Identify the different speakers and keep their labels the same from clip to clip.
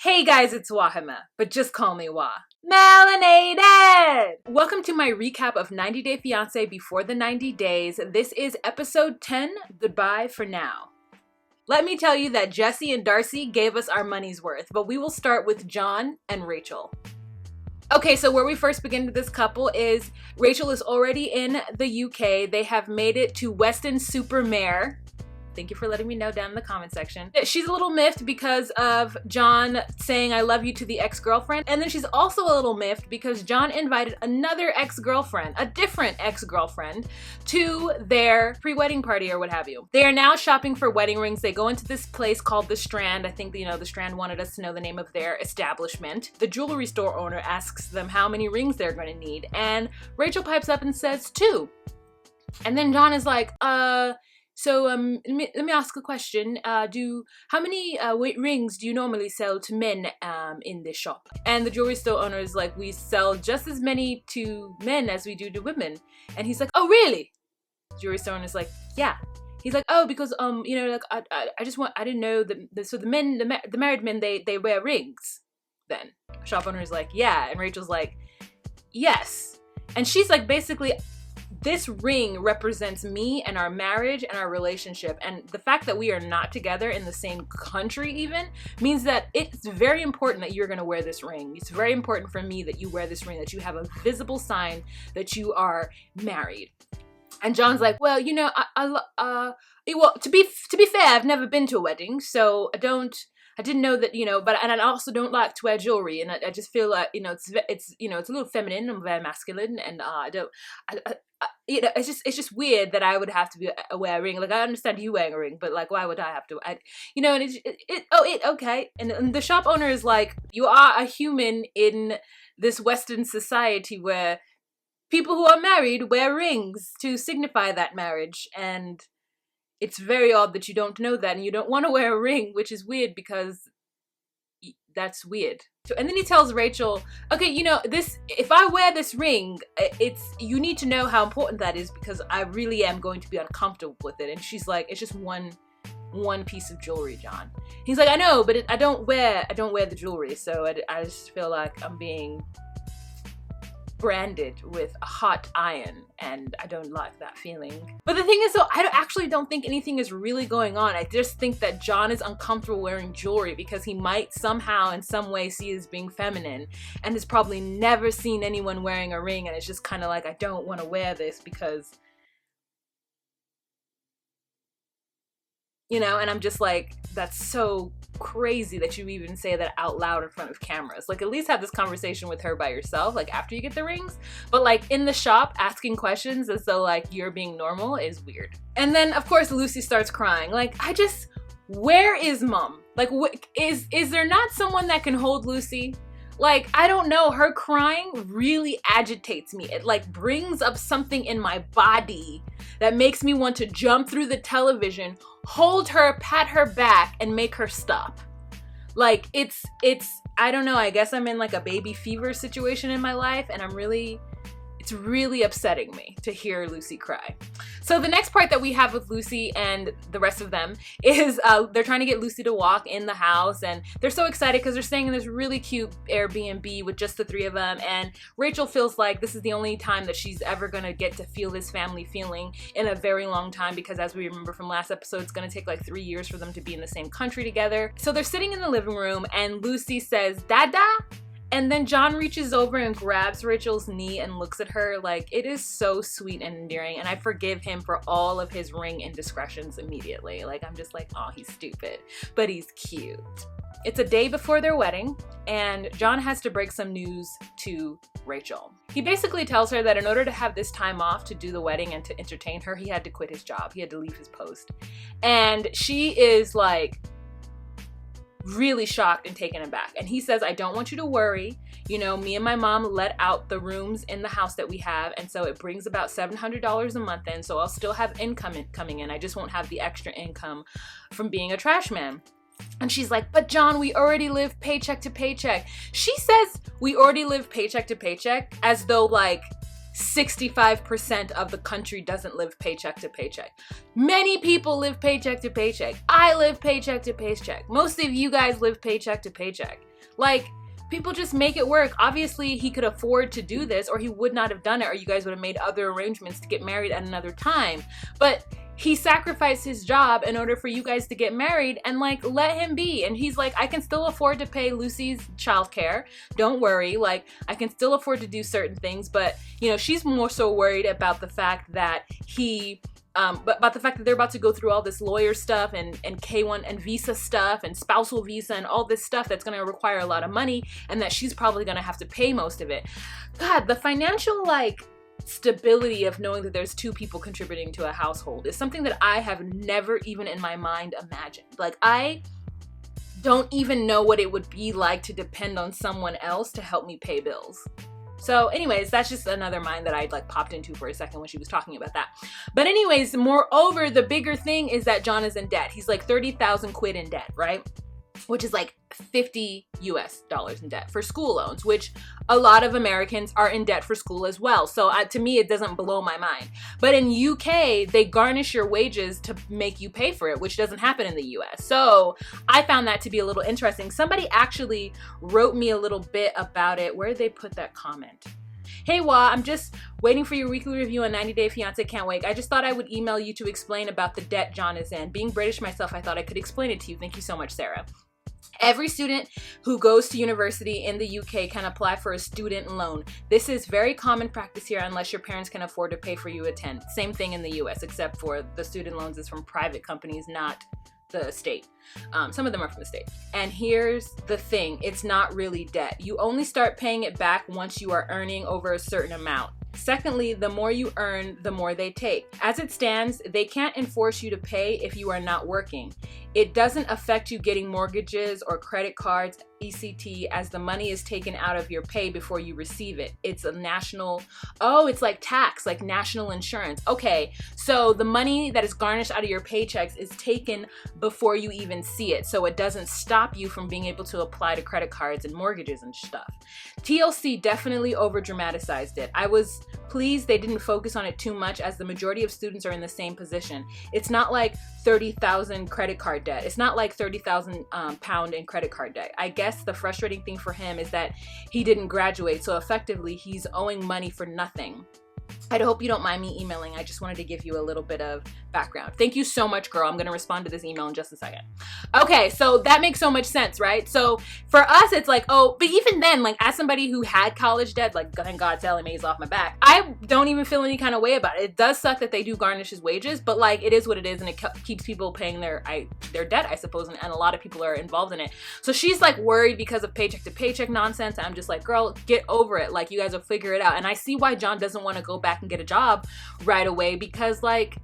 Speaker 1: Hey guys, it's Wahima, but just call me Wah. Melanated! Welcome to my recap of 90 Day Fiancé before the 90 days. This is episode 10, Goodbye for Now. Let me tell you that Jesse and Darcy gave us our money's worth, but we will start with John and Rachel. Okay, so where we first begin with this couple is Rachel is already in the UK. They have made it to Weston-super-Mare. Thank you for letting me know down in the comment section. She's a little miffed because of John saying I love you to the ex-girlfriend. And then she's also a little miffed because John invited another ex-girlfriend, a different ex-girlfriend, to their pre-wedding party or what have you. They are now shopping for wedding rings. They go into this place called The Strand. I think, the Strand wanted us to know the name of their establishment. The jewelry store owner asks them how many rings they're going to need. And Rachel pipes up and says 2. And then John is like, So let me ask a question. How many rings do you normally sell to men in this shop? And the jewelry store owner is like, we sell just as many to men as we do to women. And he's like, oh really? The jewelry store owner is like, yeah. He's like, oh, because I didn't know that. So the married men, they wear rings. Then shop owner is like, yeah. And Rachel's like, yes. And she's like, basically, this ring represents me and our marriage and our relationship. And the fact that we are not together in the same country even means that it's very important that you're going to wear this ring. It's very important for me that you wear this ring, that you have a visible sign that you are married. And John's like, well, well, to be fair, I've never been to a wedding, so I didn't know that, and I also don't like to wear jewelry, and I just feel like, it's a little feminine and very masculine, and it's just weird that I would have to wear a ring. Like, I understand you wearing a ring, but like, why would I have to? Okay. And the shop owner is like, you are a human in this Western society where people who are married wear rings to signify that marriage, and it's very odd that you don't know that and you don't want to wear a ring, which is weird because that's weird. So, and then he tells Rachel, okay, if I wear this ring, you need to know how important that is because I really am going to be uncomfortable with it. And she's like, it's just one piece of jewelry, John. He's like, I know, but I don't wear the jewelry. So I just feel like I'm being branded with a hot iron, and I don't like that feeling. But the thing is, though, I actually don't think anything is really going on. I just think that John is uncomfortable wearing jewelry because he might somehow in some way see it as being feminine and has probably never seen anyone wearing a ring, and it's just kind of like, I don't want to wear this because, and I'm just like, that's so crazy that you even say that out loud in front of cameras. Like, at least have this conversation with her by yourself, like after you get the rings. But like in the shop asking questions as though like you're being normal is weird. And then of course Lucy starts crying. Like, where is mom? Like, is there not someone that can hold Lucy? Like, I don't know, her crying really agitates me. It like brings up something in my body that makes me want to jump through the television, hold her, pat her back, and make her stop. Like, it's, I don't know, I guess I'm in like a baby fever situation in my life, and it's really upsetting me to hear Lucy cry. So the next part that we have with Lucy and the rest of them is they're trying to get Lucy to walk in the house, and they're so excited because they're staying in this really cute Airbnb with just the 3 of them, and Rachel feels like this is the only time that she's ever gonna get to feel this family feeling in a very long time, because as we remember from last episode, it's gonna take like 3 years for them to be in the same country together. So they're sitting in the living room and Lucy says, Dada? And then John reaches over and grabs Rachel's knee and looks at her. Like, it is so sweet and endearing, and I forgive him for all of his ring indiscretions immediately. Like, I'm just like, oh, he's stupid, but he's cute. It's a day before their wedding, and John has to break some news to Rachel. He basically tells her that in order to have this time off to do the wedding and to entertain her, he had to quit his job. He had to leave his post. And she is like, really shocked and taken aback. And he says, I don't want you to worry. Me and my mom let out the rooms in the house that we have, and so it brings about $700 a month in, so I'll still have income coming in. I just won't have the extra income from being a trash man. And she's like, but John, we already live paycheck to paycheck. She says we already live paycheck to paycheck as though like 65% of the country doesn't live paycheck to paycheck. Many people live paycheck to paycheck. I live paycheck to paycheck. Most of you guys live paycheck to paycheck. Like, people just make it work. Obviously, he could afford to do this, or he would not have done it, or you guys would have made other arrangements to get married at another time. But he sacrificed his job in order for you guys to get married, and like, let him be. And he's like, I can still afford to pay Lucy's childcare. Don't worry. Like, I can still afford to do certain things. But, you know, she's more so worried about the fact that about the fact that they're about to go through all this lawyer stuff and K1 and visa stuff and spousal visa and all this stuff that's going to require a lot of money, and that she's probably going to have to pay most of it. God, the financial, like, stability of knowing that there's two people contributing to a household is something that I have never even in my mind imagined. Like, I don't even know what it would be like to depend on someone else to help me pay bills. So anyways, that's just another mind that I like popped into for a second when she was talking about that. But anyways, moreover, the bigger thing is that John is in debt. He's like 30,000 quid in debt, right? Which is like $50 US in debt for school loans, which a lot of Americans are in debt for school as well. So to me, it doesn't blow my mind. But in UK, they garnish your wages to make you pay for it, which doesn't happen in the US. So I found that to be a little interesting. Somebody actually wrote me a little bit about it. Where did they put that comment? Hey Wa, I'm just waiting for your weekly review on 90 Day Fiancé. Can't wait. I just thought I would email you to explain about the debt John is in. Being British myself, I thought I could explain it to you. Thank you so much, Sarah. Every student who goes to university in the UK can apply for a student loan. This is very common practice here unless your parents can afford to pay for you to attend. Same thing in the US, except for the student loans is from private companies, not the state. Some of them are from the state. And here's the thing, it's not really debt. You only start paying it back once you are earning over a certain amount. Secondly, the more you earn, the more they take. As it stands, they can't enforce you to pay if you are not working. It doesn't affect you getting mortgages or credit cards, ECT, as the money is taken out of your pay before you receive it. It's a national, it's like tax, like national insurance. Okay, so the money that is garnished out of your paychecks is taken before you even see it. So it doesn't stop you from being able to apply to credit cards and mortgages and stuff. TLC definitely over dramatized it. I was pleased they didn't focus on it too much, as the majority of students are in the same position. It's not like 30,000 credit card debt. It's not like 30,000 pound in credit card debt. I guess the frustrating thing for him is that he didn't graduate, so effectively he's owing money for nothing. I hope you don't mind me emailing. I just wanted to give you a little bit of background. Thank you so much, girl. I'm going to respond to this email in just a second. Okay, so that makes so much sense, right? So for us, it's like, oh, but even then, like, as somebody who had college debt, like, thank God Sally Mae's off my back, I don't even feel any kind of way about it. It does suck that they do garnish his wages, but like, it is what it is, and it keeps people paying their debt, I suppose, and a lot of people are involved in it. So she's like worried because of paycheck to paycheck nonsense. I'm just like, girl, get over it. Like, you guys will figure it out. And I see why John doesn't want to go back and get a job right away, because like,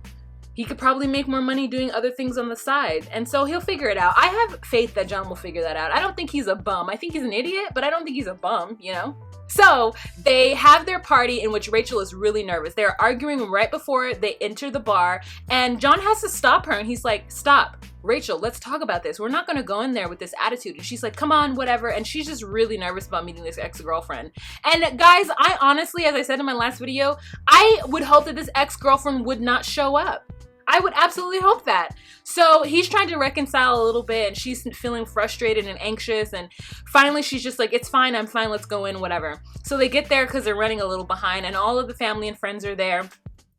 Speaker 1: he could probably make more money doing other things on the side. And so he'll figure it out. I have faith that John will figure that out. I don't think he's a bum. I think he's an idiot, but I don't think he's a bum, you know? So they have their party in which Rachel is really nervous. They're arguing right before they enter the bar, and John has to stop her, and he's like, stop. Rachel, let's talk about this. We're not going to go in there with this attitude. And she's like, come on, whatever. And she's just really nervous about meeting this ex-girlfriend. And guys, I honestly, as I said in my last video, I would hope that this ex-girlfriend would not show up. I would absolutely hope that. So he's trying to reconcile a little bit, and she's feeling frustrated and anxious, and finally she's just like, it's fine, I'm fine, let's go in, whatever. So they get there because they're running a little behind, and all of the family and friends are there.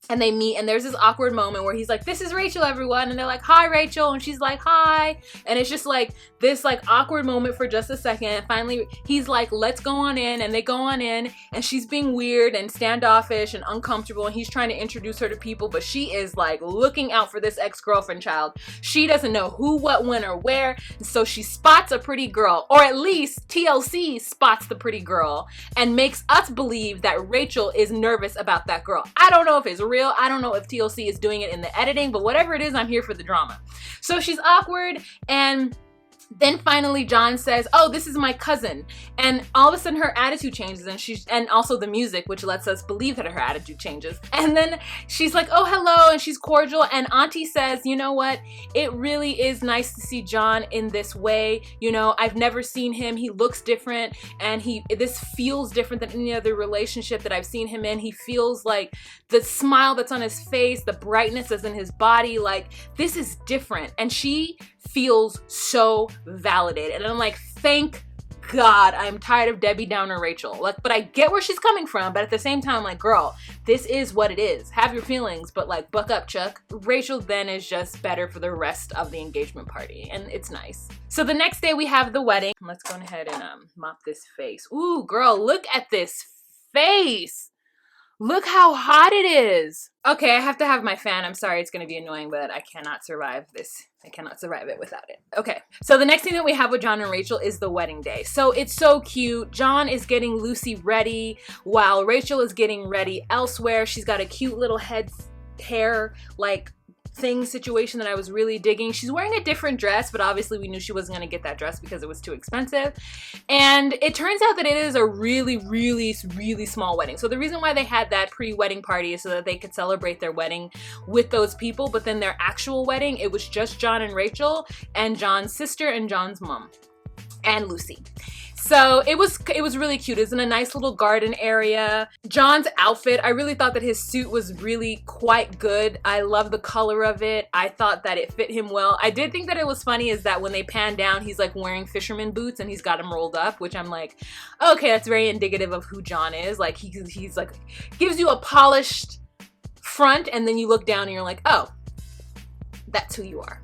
Speaker 1: And they meet, and there's this awkward moment where he's like, this is Rachel, everyone. And they're like, hi, Rachel. And she's like, hi. And it's just like this like awkward moment for just a second. And finally, he's like, let's go on in. And they go on in, and she's being weird and standoffish and uncomfortable. And he's trying to introduce her to people, but she is like looking out for this ex-girlfriend child. She doesn't know who, what, when, or where. And so she spots a pretty girl, or at least TLC spots the pretty girl, and makes us believe that Rachel is nervous about that girl. I don't know if it's real. I don't know if TLC is doing it in the editing, but whatever it is, I'm here for the drama. So she's awkward, and Then finally John says, oh, this is my cousin. And all of a sudden her attitude changes, and also the music, which lets us believe that her attitude changes. And then she's like, oh, hello, and she's cordial. And Auntie says, you know what? It really is nice to see John in this way. You know, I've never seen him. He looks different, and this feels different than any other relationship that I've seen him in. He feels like the smile that's on his face, the brightness that's in his body, like this is different. And she feels so validated. And I'm like, thank God. I'm tired of Debbie Downer Rachel. Like, but I get where she's coming from, but at the same time, like, girl, this is what it is. Have your feelings, but like, buck up, Chuck. Rachel then is just better for the rest of the engagement party, and it's nice. So the next day we have the wedding. Let's go ahead and mop this face. Ooh, girl, look at this face. Look how hot it is. Okay, I have to have my fan. I'm sorry, it's gonna be annoying, but I cannot survive this. I cannot survive it without it. Okay, so the next thing that we have with John and Rachel is the wedding day. So it's so cute. John is getting Lucy ready while Rachel is getting ready elsewhere. She's got a cute little hair like thing situation that I was really digging. She's wearing a different dress, but obviously we knew she wasn't gonna get that dress because it was too expensive. And it turns out that it is a really, really, really small wedding. So the reason why they had that pre-wedding party is so that they could celebrate their wedding with those people, but then their actual wedding, it was just John and Rachel and John's sister and John's mom and Lucy. So it was really cute. It's in a nice little garden area. John's outfit, I really thought that his suit was really quite good. I love the color of it. I thought that it fit him well. I did think that it was funny is that when they pan down, he's like wearing fisherman boots and he's got them rolled up, which I'm like, okay, that's very indicative of who John is. Like he's like, gives you a polished front and then you look down and you're like, oh, that's who you are.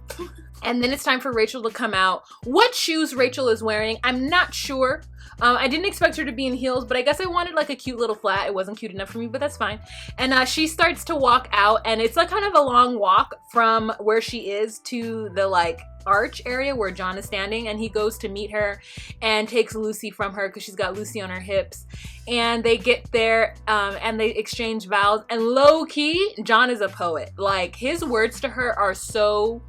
Speaker 1: And then it's time for Rachel to come out. What shoes Rachel is wearing, I'm not sure. I didn't expect her to be in heels, but I guess I wanted like a cute little flat. It wasn't cute enough for me, but that's fine. And she starts to walk out, and it's like kind of a long walk from where she is to the like arch area where John is standing, and he goes to meet her and takes Lucy from her because she's got Lucy on her hips. And they get there and they exchange vows, and low-key, John is a poet. Like, his words to her are so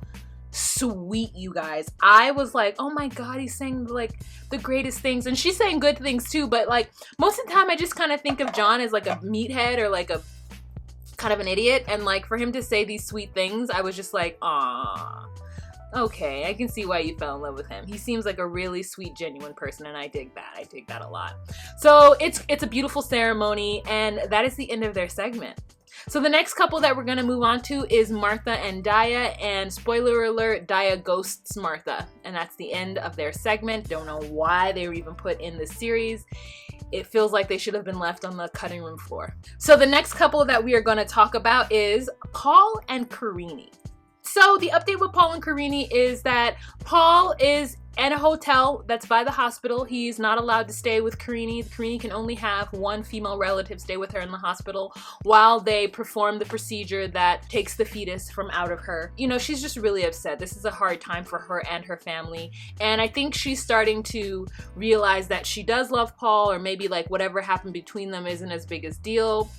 Speaker 1: sweet, you guys. I was like, oh my God, he's saying like the greatest things, and she's saying good things too, but like most of the time I just kind of think of John as like a meathead or like a kind of an idiot, and like for him to say these sweet things, I was just like, ah, okay, I can see why you fell in love with him. He seems like a really sweet, genuine person, and I dig that. I dig that a lot. So it's a beautiful ceremony, and that is the end of their segment. So the next couple that we're gonna move on to is Martha and Daya, and spoiler alert, Daya ghosts Martha, and that's the end of their segment. Don't know why they were even put in this series. It feels like they should have been left on the cutting room floor. So the next couple that we are gonna talk about is Paul and Karine. So the update with Paul and Karine is that Paul is in a hotel that's by the hospital. He's not allowed to stay with Karine. Karine can only have one female relative stay with her in the hospital while they perform the procedure that takes the fetus from out of her. You know, she's just really upset. This is a hard time for her and her family. And I think she's starting to realize that she does love Paul, or maybe like whatever happened between them isn't as big a deal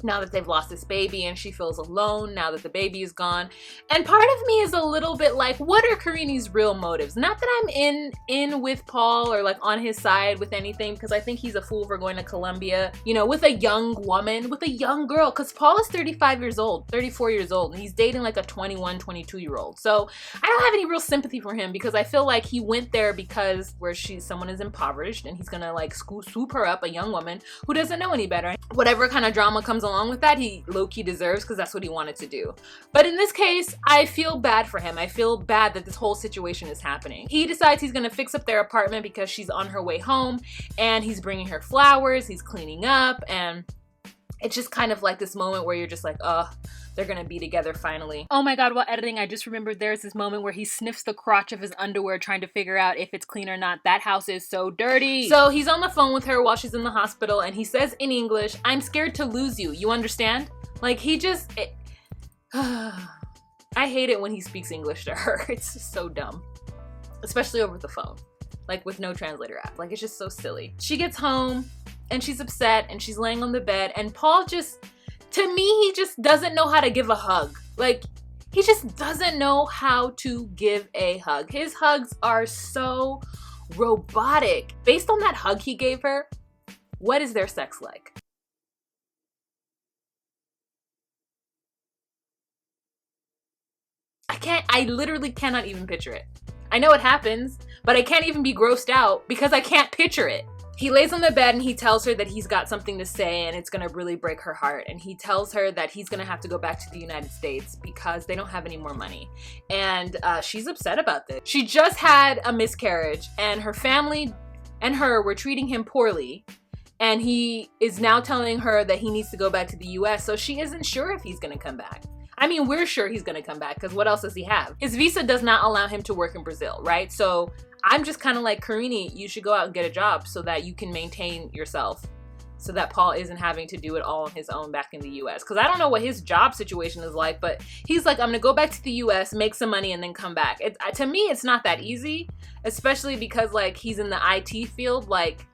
Speaker 1: now that they've lost this baby, and she feels alone now that the baby is gone. And part of me is a little bit like, what are Karine's real motives? Not that I'm in with Paul or like on his side with anything, because I think he's a fool for going to Colombia, you know, with a young woman, with a young girl, because Paul is 35 years old, 34 years old, and he's dating like a 21, 22-year-old. So I don't have any real sympathy for him, because I feel like he went there because someone is impoverished, and he's gonna like swoop her up, a young woman who doesn't know any better. Whatever kind of drama comes along with that, he low-key deserves, because that's what he wanted to do. But in this case, I feel bad for him. I feel bad that this whole situation is happening. He decides he's gonna fix up their apartment because she's on her way home, and he's bringing her flowers, he's cleaning up, and it's just kind of like this moment where you're just like, oh, they're gonna be together finally. Oh my God, while editing, I just remembered there's this moment where he sniffs the crotch of his underwear trying to figure out if it's clean or not. That house is so dirty. So he's on the phone with her while she's in the hospital, and he says in English, "I'm scared to lose you. You understand?" Like, he just... I hate it when he speaks English to her. It's just so dumb. Especially over the phone. Like, with no translator app. Like, it's just so silly. She gets home, and she's upset, and she's laying on the bed, and Paul just... To me, he just doesn't know how to give a hug. Like, He just doesn't know how to give a hug. His hugs are so robotic. Based on that hug he gave her, what is their sex like? I literally cannot even picture it. I know it happens, but I can't even be grossed out because I can't picture it. He lays on the bed and he tells her that he's got something to say and it's gonna really break her heart. And he tells her that he's gonna have to go back to the United States because they don't have any more money. And she's upset about this. She just had a miscarriage and her family and her were treating him poorly. And he is now telling her that he needs to go back to the US, so she isn't sure if he's gonna come back. I mean, we're sure he's gonna come back because what else does he have? His visa does not allow him to work in Brazil, right? So I'm just kind of like, Karine, you should go out and get a job so that you can maintain yourself, so that Paul isn't having to do it all on his own back in the US. Because I don't know what his job situation is like, but he's like, I'm gonna go back to the US, make some money, and then come back. To me, it's not that easy, especially because like he's in the IT field. Like,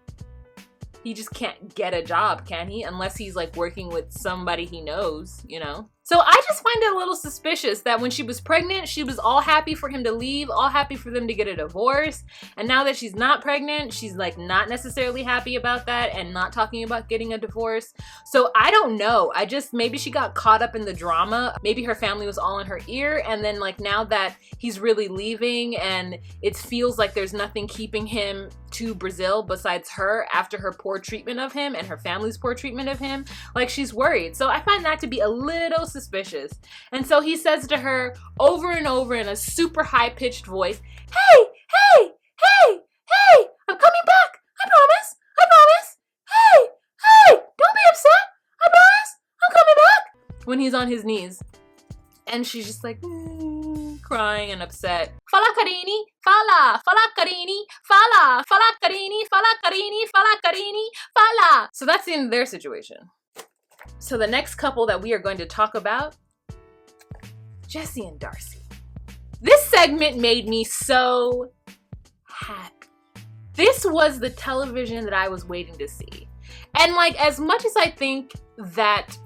Speaker 1: he just can't get a job, can he? Unless he's like working with somebody he knows, you know? So I just find it a little suspicious that when she was pregnant, she was all happy for him to leave, all happy for them to get a divorce. And now that she's not pregnant, she's like not necessarily happy about that and not talking about getting a divorce. So I don't know. Maybe she got caught up in the drama. Maybe her family was all in her ear. And then like now that he's really leaving and it feels like there's nothing keeping him to Brazil besides her after her poor treatment of him and her family's poor treatment of him, like she's worried. So I find that to be a little suspicious. And so he says to her over and over in a super high-pitched voice, hey, hey, hey, hey, I'm coming back. I promise. I promise. Hey, hey, don't be upset. I promise. I'm coming back. When he's on his knees. And she's just like, crying and upset. Fala Karine, fala Karine, fala Karine, fala Karine, fala. So that's the end of their situation. So the next couple that we are going to talk about, Jesse and Darcy. This segment made me so happy. This was the television that I was waiting to see. And like, as much as I think that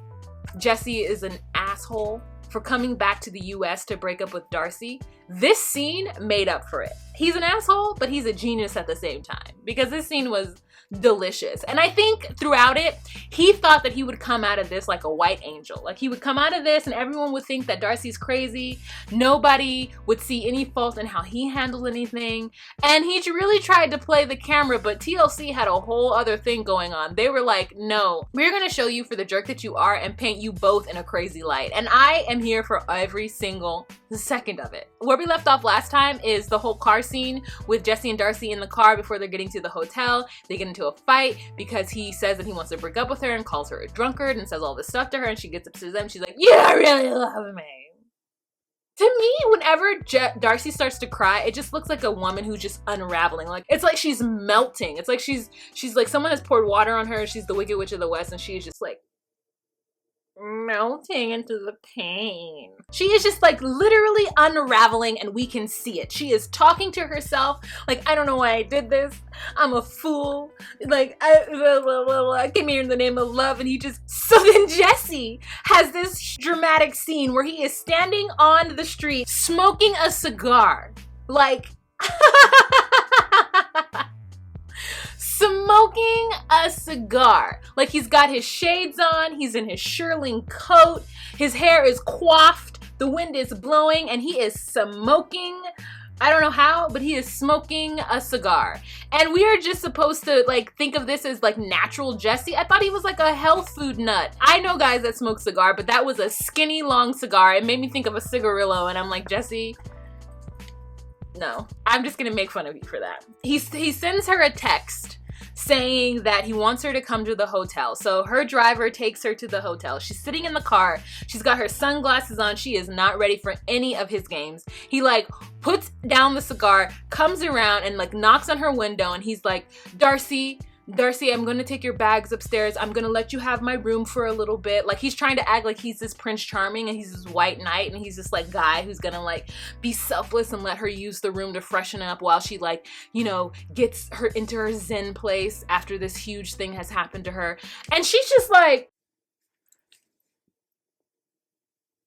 Speaker 1: Jesse is an asshole for coming back to the US to break up with Darcy, this scene made up for it. He's an asshole, but he's a genius at the same time, because this scene was delicious. And I think throughout it, he thought that he would come out of this like a white angel. Like he would come out of this and everyone would think that Darcy's crazy. Nobody would see any fault in how he handled anything. And he really tried to play the camera, but TLC had a whole other thing going on. They were like, no, we're gonna show you for the jerk that you are and paint you both in a crazy light. And I am here for every single second of it. Where we left off last time is the whole car scene with Jesse and Darcy in the car before they're getting to the hotel. They get into a fight because he says that he wants to break up with her and calls her a drunkard and says all this stuff to her, and she gets upset with them. She's like, you don't really love me. To me, whenever Darcy starts to cry, it just looks like a woman who's just unraveling. Like, it's like she's melting. It's like she's like someone has poured water on her. She's the Wicked Witch of the West and she's just like melting into the pain. She is just like literally unraveling and we can see it. She is talking to herself like, I don't know why I did this. I'm a fool. Like, I came here in the name of love. And he just, so then Jesse has this dramatic scene where he is standing on the street smoking a cigar. Like, smoking a cigar. Like, he's got his shades on, he's in his shearling coat, his hair is coiffed, the wind is blowing, and he is smoking, I don't know how, but he is smoking a cigar. And we are just supposed to like think of this as like natural Jesse. I thought he was like a health food nut. I know guys that smoke cigar, but that was a skinny long cigar. It made me think of a cigarillo, and I'm like, Jesse, no, I'm just gonna make fun of you for that. He sends her a text saying that he wants her to come to the hotel. So her driver takes her to the hotel. She's sitting in the car. She's got her sunglasses on. She is not ready for any of his games. He like puts down the cigar, comes around and like knocks on her window, and he's like, Darcy, I'm gonna take your bags upstairs. I'm gonna let you have my room for a little bit. Like, he's trying to act like he's this Prince Charming and he's this white knight and he's this like guy who's gonna like be selfless and let her use the room to freshen up while she like, you know, gets her into her zen place after this huge thing has happened to her. And she's just like,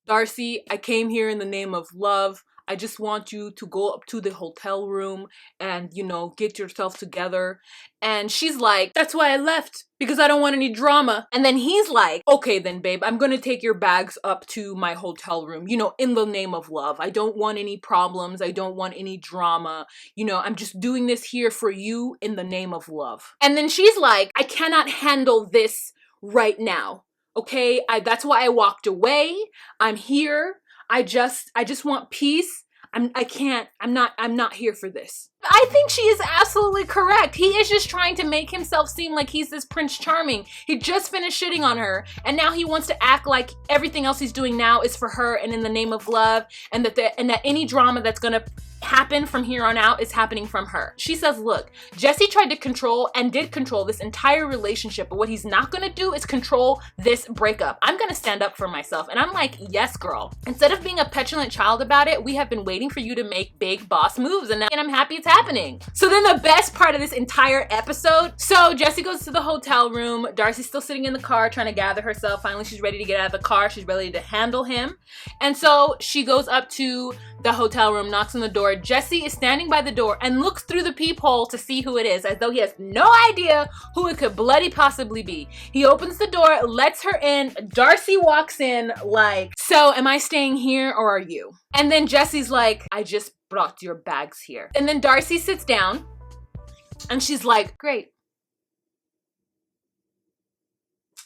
Speaker 1: Darcy, I came here in the name of love. I just want you to go up to the hotel room and, you know, get yourself together. And she's like, that's why I left, because I don't want any drama. And then he's like, okay then, babe, I'm gonna take your bags up to my hotel room, you know, in the name of love. I don't want any problems. I don't want any drama. You know, I'm just doing this here for you in the name of love. And then she's like, I cannot handle this right now. Okay, that's why I walked away. I'm here. I just want peace. I'm not here for this. I think she is absolutely correct. He is just trying to make himself seem like he's this Prince Charming. He just finished shitting on her, and now he wants to act like everything else he's doing now is for her and in the name of love, and that any drama that's gonna happen from here on out is happening from her. She says, look, Jesse tried to control and did control this entire relationship, but what he's not gonna do is control this breakup. I'm gonna stand up for myself. And I'm like, yes, girl. Instead of being a petulant child about it, we have been waiting for you to make big boss moves, and I'm happy it's happening. So then the best part of this entire episode, so Jesse goes to the hotel room. Darcy's still sitting in the car trying to gather herself. Finally, she's ready to get out of the car. She's ready to handle him. And so she goes up to the hotel room, knocks on the door. Jesse is standing by the door and looks through the peephole to see who it is, as though he has no idea who it could bloody possibly be. He opens the door, lets her in. Darcy walks in like, so am I staying here or are you? And then Jesse's like, I just brought your bags here. And then Darcy sits down and she's like, great.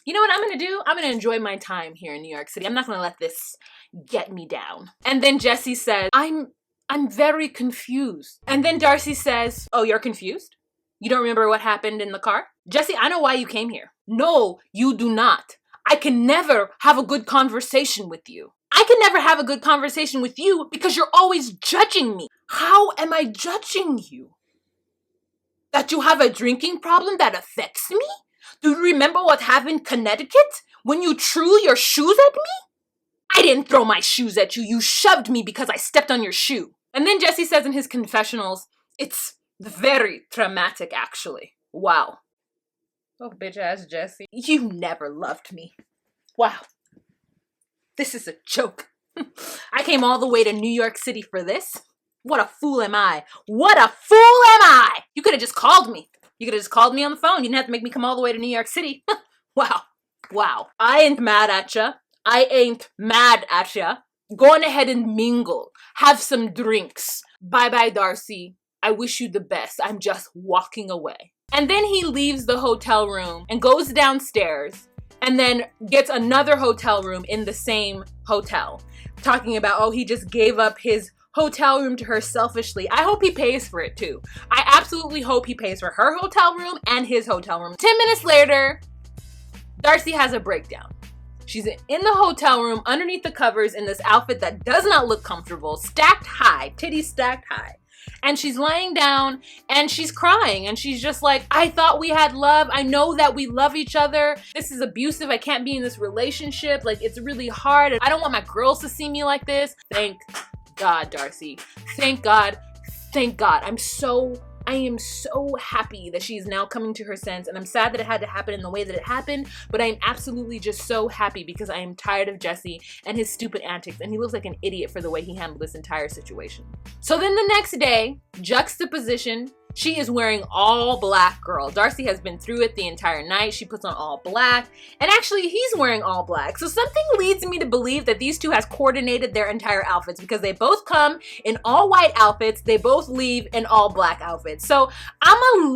Speaker 1: You know what I'm gonna do? I'm gonna enjoy my time here in New York City. I'm not gonna let this get me down. And then Jesse says, I'm very confused. And then Darcy says, oh, you're confused? You don't remember what happened in the car? Jesse, I know why you came here. No, you do not. I can never have a good conversation with you. I can never have a good conversation with you because you're always judging me. How am I judging you? That you have a drinking problem that affects me? Do you remember what happened in Connecticut when you threw your shoes at me? I didn't throw my shoes at you. You shoved me because I stepped on your shoe. And then Jesse says in his confessionals, it's very traumatic, actually. Wow. Oh, bitch ass Jesse. You never loved me. Wow. This is a joke. I came all the way to New York City for this. What a fool am I? What a fool am I? You could have just called me. You could have just called me on the phone. You didn't have to make me come all the way to New York City. Wow. Wow. I ain't mad at ya. I ain't mad at ya. Go on ahead and mingle. Have some drinks. Bye-bye, Darcy. I wish you the best. I'm just walking away. And then he leaves the hotel room and goes downstairs and then gets another hotel room in the same hotel. Talking about, oh, he just gave up his hotel room to her selfishly. I hope he pays for it too. I absolutely hope he pays for her hotel room and his hotel room. 10 minutes later, Darcy has a breakdown. She's in the hotel room underneath the covers in this outfit that does not look comfortable, stacked high, titties stacked high. And she's laying down and she's crying and she's just like, I thought we had love. I know that we love each other. This is abusive. I can't be in this relationship. Like, it's really hard. I don't want my girls to see me like this. Thank God, Darcy. Thank God. Thank God. I am so happy that she's now coming to her sense, and I'm sad that it had to happen in the way that it happened, but I am absolutely just so happy because I am tired of Jesse and his stupid antics, and he looks like an idiot for the way he handled this entire situation. So then the next day, juxtaposition, she is wearing all black, girl. Darcy has been through it the entire night. She puts on all black, and actually he's wearing all black. So something leads me to believe that these two has coordinated their entire outfits because they both come in all white outfits. They both leave in all black outfits. So I'm a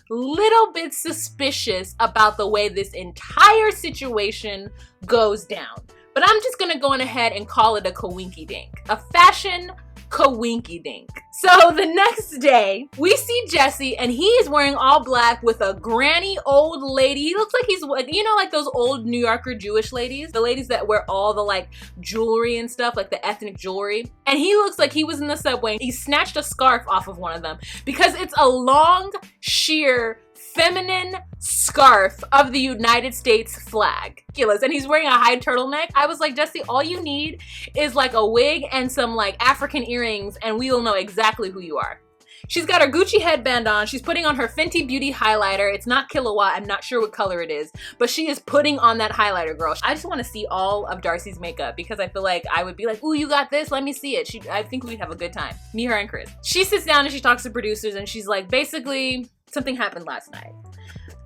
Speaker 1: little bit suspicious about the way this entire situation goes down. But I'm just gonna go on ahead and call it a coinky dink. A fashion coinky dink. So the next day, we see Jesse and he is wearing all black with a granny old lady. He looks like he's, you know, like those old New Yorker Jewish ladies, the ladies that wear all the like jewelry and stuff, like the ethnic jewelry. And he looks like he was in the subway. He snatched a scarf off of one of them because it's a long, sheer, feminine scarf of the United States flag. And he's wearing a high turtleneck. I was like, Jesse, all you need is like a wig and some like African earrings and we will know exactly who you are. She's got her Gucci headband on. She's putting on her Fenty Beauty highlighter. It's not Kilowatt. I'm not sure what color it is, but she is putting on that highlighter, girl. I just want to see all of Darcy's makeup because I feel like I would be like, ooh, you got this? Let me see it. I think we'd have a good time. Me, her, and Chris. She sits down and she talks to producers and she's like, basically, something happened last night.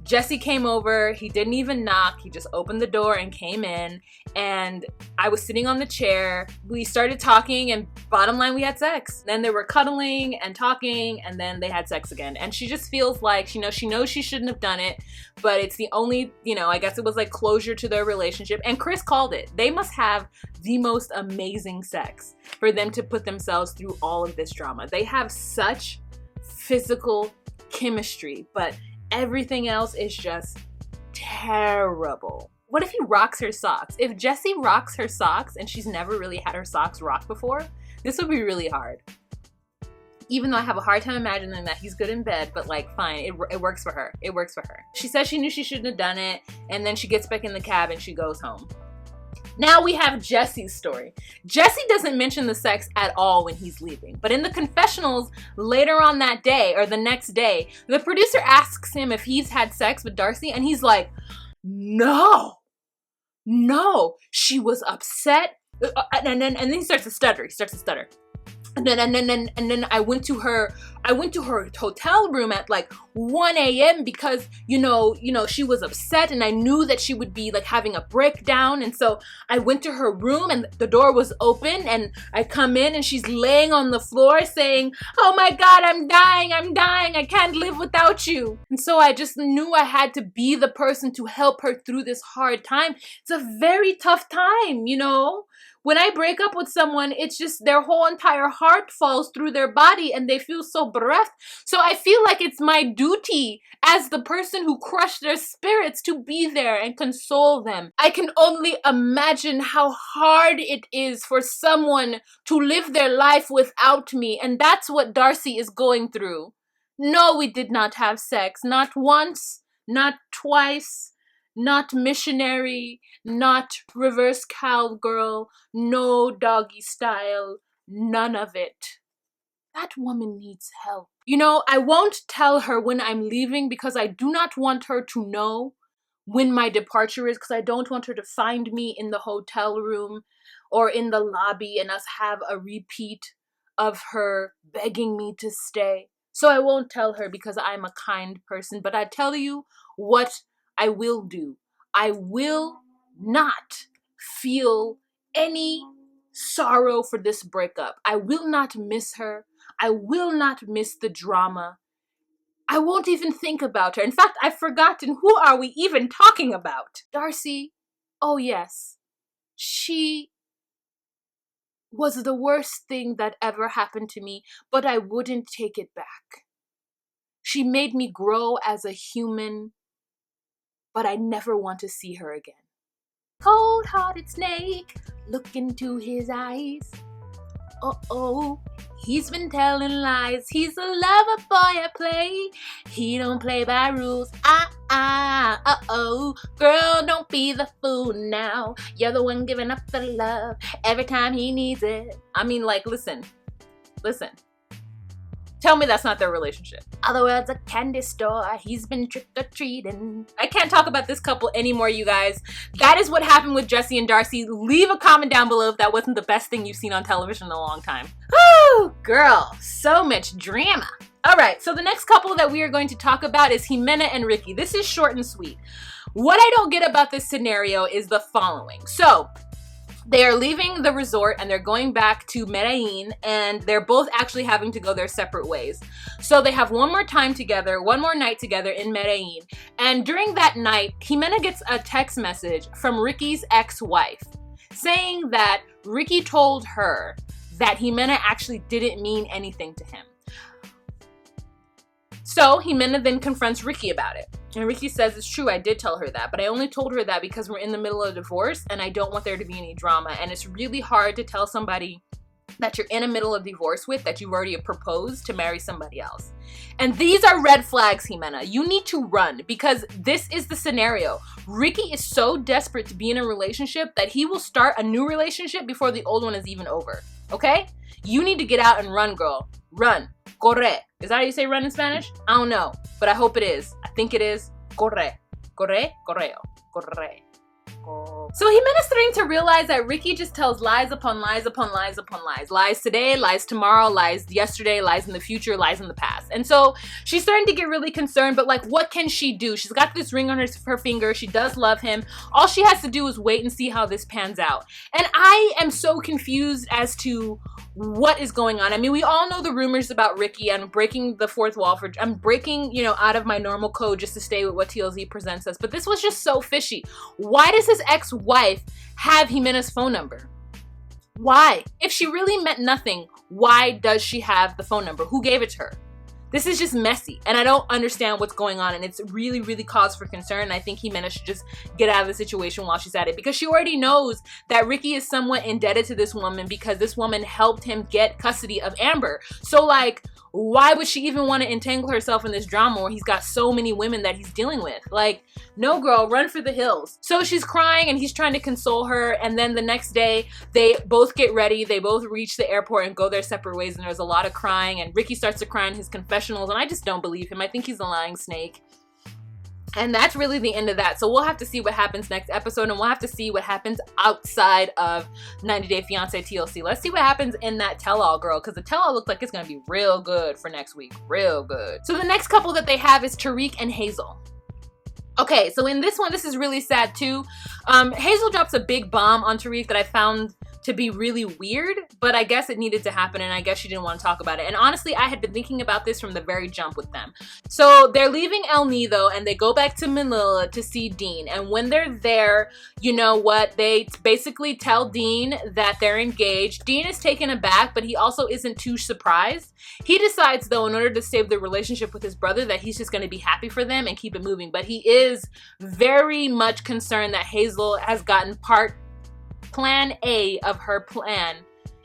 Speaker 1: Jesse came over, he didn't even knock, he just opened the door and came in, and I was sitting on the chair. We started talking, and bottom line, we had sex. Then they were cuddling and talking, and then they had sex again. And she just feels like, she knows she shouldn't have done it, but it's the only, I guess it was like closure to their relationship. And Chris called it. They must have the most amazing sex for them to put themselves through all of this drama. They have such physical chemistry, but everything else is just terrible. What if he rocks her socks? If Jessie rocks her socks and she's never really had her socks rocked before, this would be really hard. Even though I have a hard time imagining that he's good in bed, but like, fine, it works for her. It works for her. She says she knew she shouldn't have done it, and then she gets back in the cab and she goes home. Now we have Jesse's story. Jesse doesn't mention the sex at all when he's leaving, but in the confessionals later on that day or the next day, the producer asks him if he's had sex with Darcy, and he's like, no, she was upset. And then he starts to stutter. And then I went to her hotel room at like 1 a.m. because, she was upset and I knew that she would be like having a breakdown. And so I went to her room and the door was open and I come in and she's laying on the floor saying, oh my God, I'm dying. I can't live without you. And so I just knew I had to be the person to help her through this hard time. It's a very tough time, When I break up with someone, it's just their whole entire heart falls through their body and they feel so bereft. So I feel like it's my duty as the person who crushed their spirits to be there and console them. I can only imagine how hard it is for someone to live their life without me. And that's what Darcy is going through. No, we did not have sex. Not once, not twice. Not missionary, not reverse cowgirl, no doggy style, none of it. That woman needs help. I won't tell her when I'm leaving because I do not want her to know when my departure is, because I don't want her to find me in the hotel room or in the lobby and us have a repeat of her begging me to stay. So I won't tell her because I'm a kind person, but I tell you what I will do. I will not feel any sorrow for this breakup. I will not miss her. I will not miss the drama. I won't even think about her. In fact, I've forgotten, who are we even talking about? Darcy, oh yes, she was the worst thing that ever happened to me, but I wouldn't take it back. She made me grow as a human, but I never want to see her again. Cold-hearted snake, look into his eyes. Uh-oh, he's been telling lies. He's a lover boy at play. He don't play by rules. Uh-oh. Girl, don't be the fool now. You're the one giving up the love every time he needs it. Listen. Tell me that's not their relationship. Other words, a candy store. He's been trick-or-treating. I can't talk about this couple anymore, you guys. That is what happened with Jesse and Darcy. Leave a comment down below if that wasn't the best thing you've seen on television in a long time. Woo, girl, so much drama. All right, so the next couple that we are going to talk about is Ximena and Ricky. This is short and sweet. What I don't get about this scenario is the following. So, they are leaving the resort and they're going back to Medellin, and they're both actually having to go their separate ways. So they have one more night together in Medellin. And during that night, Ximena gets a text message from Ricky's ex-wife saying that Ricky told her that Ximena actually didn't mean anything to him. So Ximena then confronts Ricky about it. And Ricky says, it's true, I did tell her that, but I only told her that because we're in the middle of a divorce and I don't want there to be any drama. And it's really hard to tell somebody that you're in the middle of divorce with that you've already proposed to marry somebody else. And these are red flags, Ximena. You need to run, because this is the scenario. Ricky is so desperate to be in a relationship that he will start a new relationship before the old one is even over. okay? You need to get out and run, girl. Run. Corre. Is that how you say run in Spanish? I don't know, but I hope it is. I think it is. Corre. Corre. Correo. Corre. So Ximena's starting to realize that Ricky just tells lies upon lies upon lies upon lies. Lies today, lies tomorrow, lies yesterday, lies in the future, lies in the past. And so she's starting to get really concerned, but like, what can she do? She's got this ring on her finger. She does love him. All she has to do is wait and see how this pans out. And I am so confused as to what is going on. I mean, we all know the rumors about Ricky. I'm breaking the fourth wall I'm breaking, you know, out of my normal code just to stay with what TLZ presents us. But this was just so fishy. Why does his ex-wife have Ximena's phone number? Why? If she really meant nothing, why does she have the phone number? Who gave it to her? This is just messy, and I don't understand what's going on, and it's really, really cause for concern. And I think Ximena should just get out of the situation while she's at it, because she already knows that Ricky is somewhat indebted to this woman because this woman helped him get custody of Amber. So like, why would she even want to entangle herself in this drama where he's got so many women that he's dealing with? Like, no girl, run for the hills. So she's crying and he's trying to console her, and then the next day they both get ready, they both reach the airport and go their separate ways, and there's a lot of crying, and Ricky starts to cry in his confessionals, and I just don't believe him. I think he's a lying snake. And that's really the end of that. So we'll have to see what happens next episode, and we'll have to see what happens outside of 90 Day Fiancé TLC. Let's see what happens in that tell-all, girl, because the tell-all looks like it's gonna be real good for next week. Real good. So the next couple that they have is Tarik and Hazel. Okay, so in this one, this is really sad too. Hazel drops a big bomb on Tarik that I found to be really weird, but I guess it needed to happen, and I guess she didn't want to talk about it. And honestly, I had been thinking about this from the very jump with them. So they're leaving El Nido and they go back to Manila to see Dean. And when they're there, you know what? They basically tell Dean that they're engaged. Dean is taken aback, but he also isn't too surprised. He decides though, in order to save the relationship with his brother, that he's just going to be happy for them and keep it moving. But he is very much concerned that Hazel has gotten plan A of her plan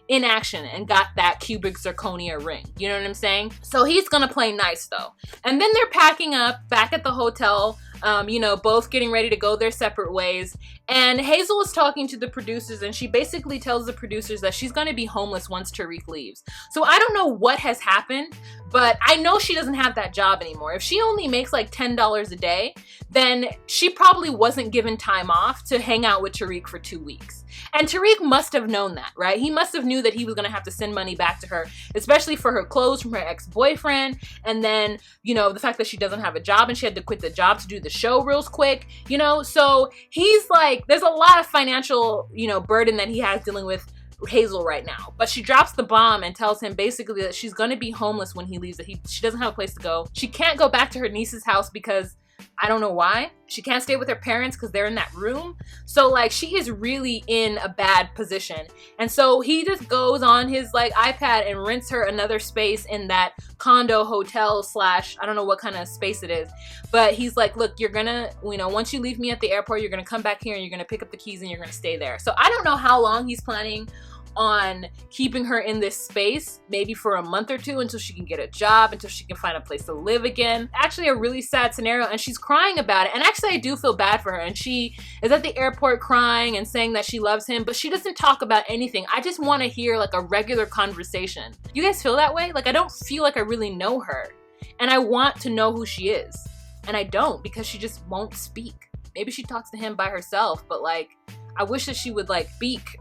Speaker 1: in action and got that cubic zirconia ring. You know what I'm saying? So he's gonna play nice though. And then they're packing up back at the hotel, you know, both getting ready to go their separate ways. And Hazel is talking to the producers, and she basically tells the producers that she's gonna be homeless once Tarik leaves. So I don't know what has happened, but I know she doesn't have that job anymore. If she only makes like $10 a day, then she probably wasn't given time off to hang out with Tarik for 2 weeks. And Tarik must have known that, right? He must have knew that he was gonna have to send money back to her, especially for her clothes from her ex-boyfriend. And then, you know, the fact that she doesn't have a job and she had to quit the job to do the show real quick, you know? So he's like, there's a lot of financial, you know, burden that he has dealing with Hazel right now. But she drops the bomb and tells him basically that she's gonna be homeless when he leaves, that she doesn't have a place to go. She can't go back to her niece's house because I don't know why. She can't stay with her parents because they're in that room. So like, she is really in a bad position. And so he just goes on his like iPad and rents her another space in that condo hotel slash, I don't know what kind of space it is. But he's like, look, you're gonna, you know, once you leave me at the airport, you're gonna come back here and you're gonna pick up the keys and you're gonna stay there. So I don't know how long he's planning on keeping her in this space, maybe for a month or two until she can get a job, until she can find a place to live again. Actually a really sad scenario, and she's crying about it. And actually I do feel bad for her, and she is at the airport crying and saying that she loves him, but she doesn't talk about anything. I just want to hear like a regular conversation. You guys feel that way? Like, I don't feel like I really know her, and I want to know who she is, and I don't, because she just won't speak. Maybe she talks to him by herself, but like, I wish that she would like speak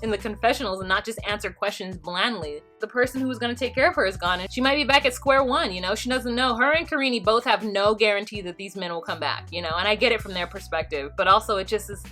Speaker 1: in the confessionals and not just answer questions blandly. The person who was going to take care of her is gone, and she might be back at square one, you know? She doesn't know. Her and Karine both have no guarantee that these men will come back, you know? And I get it from their perspective, but also it just is,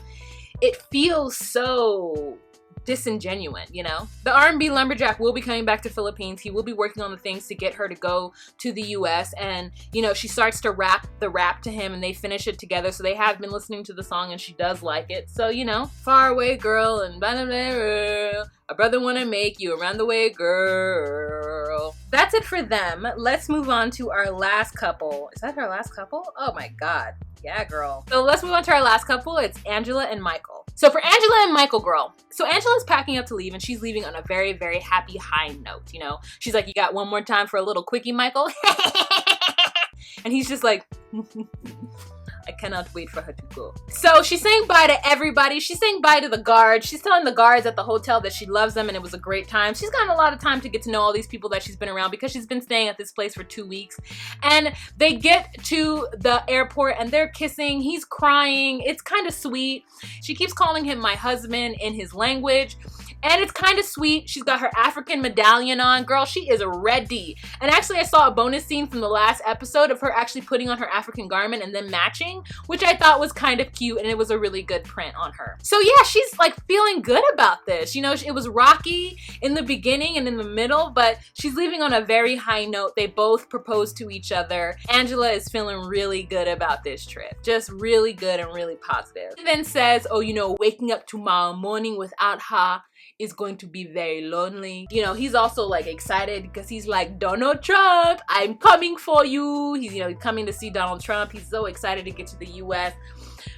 Speaker 1: it feels so disingenuine, you know? The R&B lumberjack will be coming back to Philippines. He will be working on the things to get her to go to the US, and you know, she starts to rap the rap to him and they finish it together. So they have been listening to the song and she does like it. So, you know, far away girl and blah, blah, blah, a brother wanna make you around the way girl. That's it for them. Let's move on to our last couple. Is that our last couple? Oh my God. Yeah, girl. So let's move on to our last couple. It's Angela and Michael. So for Angela and Michael, girl. So Angela's packing up to leave, and she's leaving on a very, very happy high note, you know? She's like, you got one more time for a little quickie, Michael? And he's just like, I cannot wait for her to go. So she's saying bye to everybody. She's saying bye to the guards. She's telling the guards at the hotel that she loves them and it was a great time. She's gotten a lot of time to get to know all these people that she's been around because she's been staying at this place for 2 weeks. And they get to the airport and they're kissing. He's crying. It's kind of sweet. She keeps calling him my husband in his language. And it's kind of sweet. She's got her African medallion on. Girl, she is ready. And actually, I saw a bonus scene from the last episode of her actually putting on her African garment and then matching, which I thought was kind of cute, and it was a really good print on her. So yeah, she's like feeling good about this. You know, it was rocky in the beginning and in the middle, but she's leaving on a very high note. They both propose to each other. Angela is feeling really good about this trip. Just really good and really positive. She then says, oh, you know, waking up tomorrow morning without her is going to be very lonely. You know, he's also like excited because he's like, Donald Trump, I'm coming for you. He's, you know, coming to see Donald Trump. He's so excited to get to the US.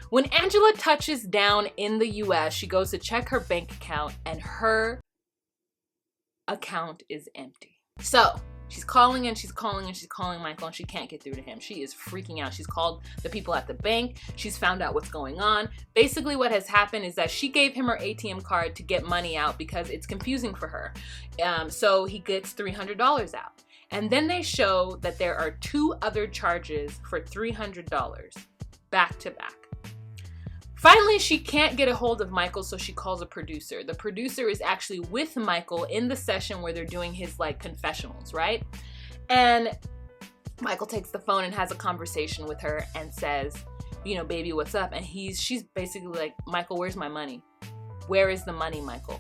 Speaker 1: When Angela touches down in the US, she goes to check her bank account and her account is empty. So she's calling and she's calling and she's calling Michael and she can't get through to him. She is freaking out. She's called the people at the bank. She's found out what's going on. Basically what has happened is that she gave him her ATM card to get money out because it's confusing for her. So he gets $300 out. And then they show that there are 2 other charges for $300 back to back. Finally, she can't get a hold of Michael, so she calls a producer. The producer is actually with Michael in the session where they're doing his like confessionals, right? And Michael takes the phone and has a conversation with her and says, you know, baby, what's up? And she's basically like, Michael, where's my money? Where is the money, Michael?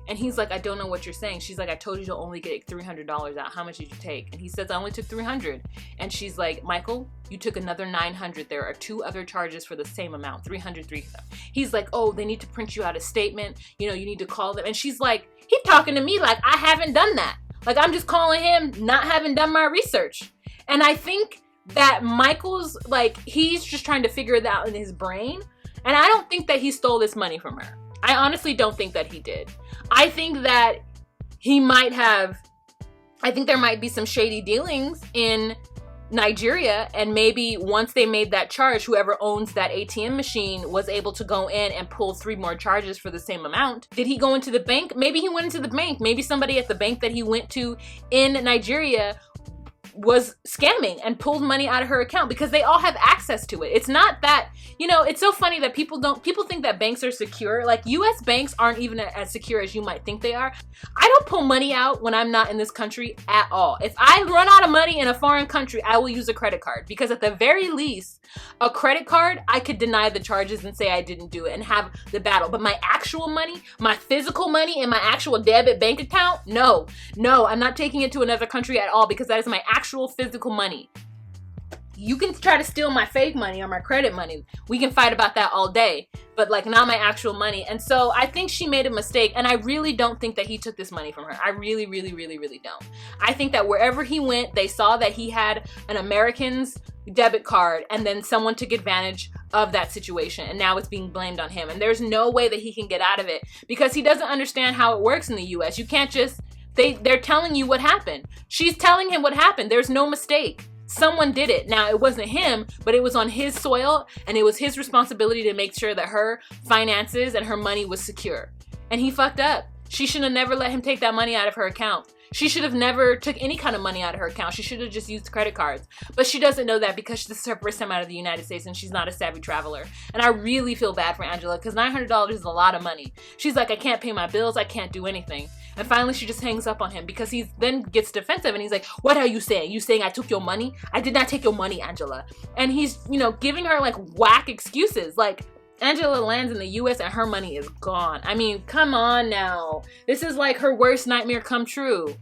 Speaker 1: And he's like, I don't know what you're saying. She's like, I told you to only get $300 out. How much did you take? And he says, I only took $300. And she's like, Michael, you took another $900. There are 2 other charges for the same amount, $300. He's like, oh, they need to print you out a statement. You know, you need to call them. And she's like, he's talking to me like I haven't done that. Like I'm just calling him not having done my research. And I think that Michael's like, he's just trying to figure it out in his brain. And I don't think that he stole this money from her. I honestly don't think that he did. I think that he might have, I think there might be some shady dealings in Nigeria, and maybe once they made that charge, whoever owns that ATM machine was able to go in and pull 3 more charges for the same amount. Did he go into the bank? Maybe he went into the bank. Maybe somebody at the bank that he went to in Nigeria was scamming and pulled money out of her account because they all have access to it. It's not that, you know, it's so funny that people think that banks are secure. Like US banks aren't even as secure as you might think they are. I don't pull money out when I'm not in this country at all. If I run out of money in a foreign country, I will use a credit card because at the very least, a credit card, I could deny the charges and say I didn't do it and have the battle. But my actual money, my physical money in my actual debit bank account, no, I'm not taking it to another country at all because that is my actual physical money. You can try to steal my fake money or my credit money. We can fight about that all day, but like not my actual money. And so I think she made a mistake, and I really don't think that he took this money from her. I really don't. I think that wherever he went, they saw that he had an American's debit card, and then someone took advantage of that situation, and now it's being blamed on him. And there's no way that he can get out of it because he doesn't understand how it works in the US. You can't just, they're telling you what happened. She's telling him what happened. There's no mistake. Someone did it. Now, it wasn't him, but it was on his soil, and it was his responsibility to make sure that her finances and her money was secure. And he fucked up. She should have never let him take that money out of her account. She should have never took any kind of money out of her account. She should have just used credit cards. But she doesn't know that because this is her first time out of the United States and she's not a savvy traveler. And I really feel bad for Angela because $900 is a lot of money. She's like, I can't pay my bills. I can't do anything. And finally, she just hangs up on him because he then gets defensive and he's like, what are you saying? You saying I took your money? I did not take your money, Angela. And he's, you know, giving her like whack excuses. Like, Angela lands in the US and her money is gone. I mean, come on now. This is like her worst nightmare come true.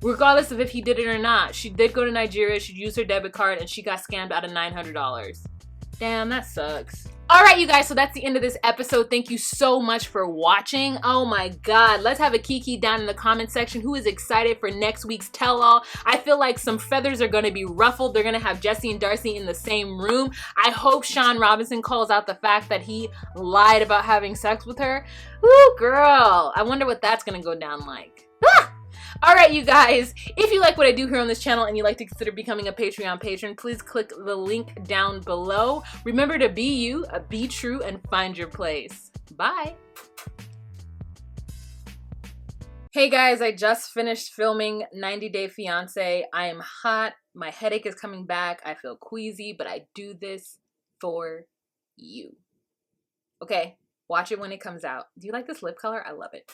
Speaker 1: Regardless of if he did it or not, she did go to Nigeria, she used her debit card, and she got scammed out of $900. Damn, that sucks. All right, you guys, so that's the end of this episode. Thank you so much for watching. Oh my God, let's have a kiki down in the comment section. Who is excited for next week's tell-all? I feel like some feathers are gonna be ruffled. They're gonna have Jesse and Darcy in the same room. I hope Sean Robinson calls out the fact that he lied about having sex with her. Ooh, girl, I wonder what that's gonna go down like. Ah! All right, you guys, if you like what I do here on this channel and you'd like to consider becoming a Patreon patron, please click the link down below. Remember to be you, be true, and find your place. Bye. Hey guys, I just finished filming 90 Day Fiancé. I am hot. My headache is coming back. I feel queasy, but I do this for you. Okay, watch it when it comes out. Do you like this lip color? I love it.